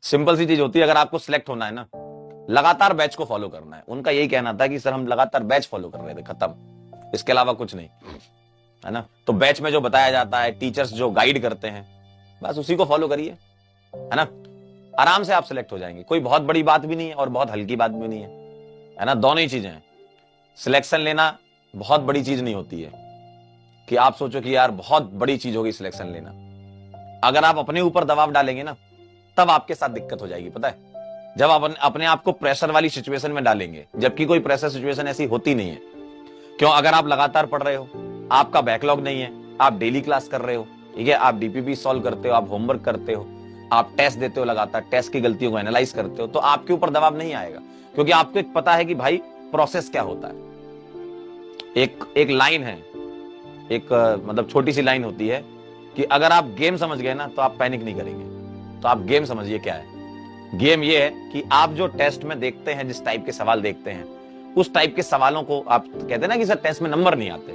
Simple सी चीज होती है, अगर आपको सिलेक्ट होना है ना, लगातार बैच को फॉलो करना है। उनका यही कहना था कि सर हम लगातार बैच फॉलो कर रहे थे, खत्म, इसके अलावा कुछ नहीं, है ना। तो बैच में जो बताया जाता है, टीचर्स जो गाइड करते हैं, बस उसी को फॉलो करिए, है ना। आराम से आप सिलेक्ट हो जाएंगे। कोई बहुत बड़ी बात भी नहीं है और बहुत हल्की बात भी नहीं है ना, दोनों ही चीजें हैं। सिलेक्शन लेना बहुत बड़ी चीज नहीं होती है कि आप सोचो कि यार बहुत बड़ी चीज होगी सिलेक्शन लेना। अगर आप अपने ऊपर दबाव डालेंगे ना, तब आपके साथ दिक्कत हो जाएगी, पता है। जब आप अपने आप को प्रेशर वाली सिचुएशन में डालेंगे, जबकि कोई प्रेशर सिचुएशन ऐसी होती नहीं है। क्यों? अगर आप लगातार पढ़ रहे हो, आपका बैकलॉग नहीं है, आप डेली क्लास कर रहे हो, ठीक है, आप डीपीपी सॉल्व करते हो, आप होमवर्क करते हो, आप टेस्ट देते हो लगातार, टेस्ट की गलतियों को एनालाइज करते हो, तो आपके ऊपर दबाव नहीं आएगा। क्योंकि आपको एक पता है कि भाई प्रोसेस क्या होता है। एक लाइन है, एक मतलब छोटी सी लाइन होती है कि अगर आप गेम समझ गए ना, तो आप पैनिक नहीं करेंगे। तो आप गेम समझिए क्या है। गेम ये है कि आप जो टेस्ट में देखते हैं, जिस टाइप के सवाल देखते हैं, उस टाइप के सवालों को आप कहते हैं ना कि सर टेस्ट में नंबर नहीं आते,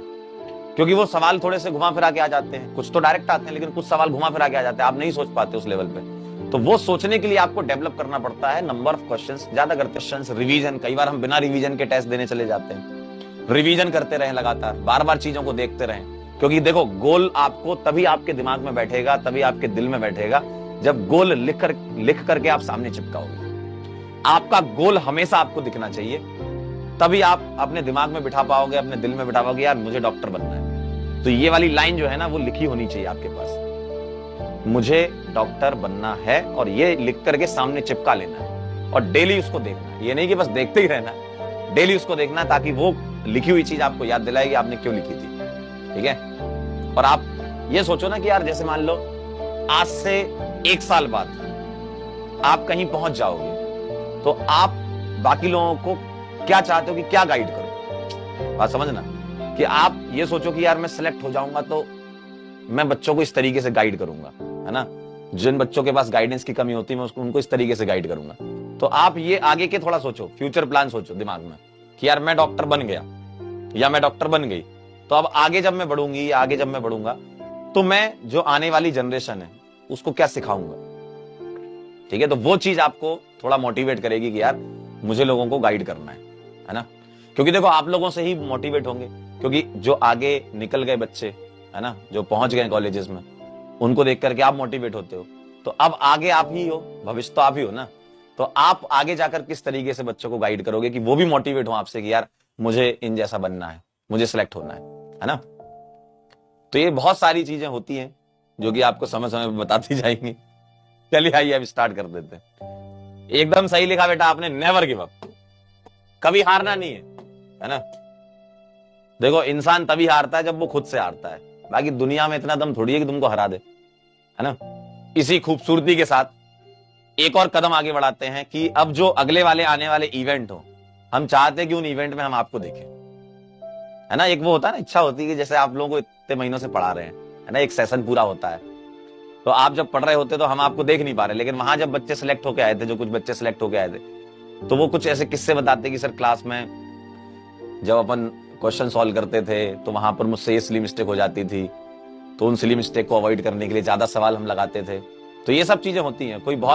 क्योंकि वो सवाल थोड़े से घुमा फिरा के आ जाते हैं। कुछ तो डायरेक्ट आते हैं, लेकिन कुछ सवाल घुमा फिरा के आ जाते हैं, आप नहीं सोच पाते उस लेवल पे। तो वो सोचने के लिए आपको डेवलप करना पड़ता है नंबर ऑफ क्वेश्चंस, ज्यादा करते क्वेश्चंस, रिवीजन। कई बार हम बिना रिवीजन के टेस्ट देने चले जाते हैं। रिवीजन करते रहें लगातार, बार बार चीजों को देखते रहें। क्योंकि देखो, गोल आपको तभी आपके दिमाग में बैठेगा, तभी आपके दिल में बैठेगा, जब गोल लिख करके आप सामने चिपकाओगे। आपका गोल हमेशा आपको दिखना चाहिए, तभी आप अपने दिमाग में बिठा पाओगे, अपने दिल में बिठा पाओगे, यार मुझे डॉक्टर बनना है। तो ये वाली लाइन जो है ना, वो लिखी होनी चाहिए आपके पास, मुझे डॉक्टर बनना है, और ये लिख करके सामने चिपका लेना है और डेली उसको देखना है। ये नहीं कि बस देखते ही रहना है, डेली उसको देखना है, ताकि वो लिखी हुई चीज आपको याद दिलाएगी आपने क्यों लिखी थी, ठीक है। और आप ये सोचो ना कि यार जैसे मान लो आज से 1 साल बाद आप कहीं पहुंच जाओगे, तो आप बाकी लोगों को क्या चाहते हो कि क्या गाइड करो। बात समझना कि आप ये सोचो कि यार मैं सिलेक्ट हो जाऊंगा तो मैं बच्चों को इस तरीके से गाइड करूंगा, है ना। जिन बच्चों के पास गाइडेंस की कमी होती है, मैं उनको इस तरीके से गाइड करूंगा। तो आप ये आगे के थोड़ा सोचो, फ्यूचर प्लान सोचो दिमाग में कि यार मैं डॉक्टर बन गया या मैं डॉक्टर बन गई, तो अब आगे जब मैं बढ़ूंगी या आगे जब मैं बढ़ूंगा, तो मैं जो आने वाली जनरेशन है उसको क्या सिखाऊंगा, ठीक है। तो वो चीज आपको थोड़ा मोटिवेट करेगी कि यार मुझे लोगों को गाइड करना है ना। क्योंकि देखो, आप लोगों से ही मोटिवेट होंगे, क्योंकि जो आगे निकल गए बच्चे, है ना, जो पहुंच गए कॉलेजेस में, उनको देख करके आप मोटिवेट होते हो। तो अब आगे आप ही हो, भविष्य तो आप ही हो ना। तो आप आगे जाकर किस तरीके से बच्चों को गाइड करोगे कि वो भी मोटिवेट हो आपसे कि यार मुझे इन जैसा बनना है, मुझे सिलेक्ट होना है ना। तो ये बहुत सारी चीजें होती हैं जो कि आपको समय समय पर बताती जाएंगी। चलिए आइए अब स्टार्ट कर देते हैं। एकदम सही लिखा बेटा आपने, नेवर गिव अप, कभी हारना नहीं है ना। देखो, इंसान तभी हारता है जब वो खुद से हारता है, बाकी दुनिया में इतना दम थोड़ी है कि तुमको हरा दे, है ना। इसी खूबसूरती के साथ एक और कदम आगे बढ़ाते हैं कि अब जो अगले वाले आने वाले इवेंट हो, हम चाहते हैं कि उन इवेंट में हम आपको देखें, है ना। एक वो होता है ना, इच्छा होती है कि जैसे आप लोगों को इतने महीनों से पढ़ा रहे हैं, है ना, एक सेशन पूरा होता है, तो आप जब पढ़ रहे होते तो हम आपको देख नहीं पा रहे, लेकिन वहां जब बच्चे सिलेक्ट होके आए थे, जो कुछ बच्चे सिलेक्ट होके आए थे, तो वो कुछ ऐसे किस्से बताते कि सर क्लास में जब अपन क्वेश्चन सॉल्व करते थे तो वहां पर मुझसे ये सिली मिस्टेक हो जाती थी, तो उन सिली मिस्टेक को अवॉइड करने के लिए ज्यादा सवाल हम लगाते थे। तो ये सब चीजें होती हैं। कोई बहुत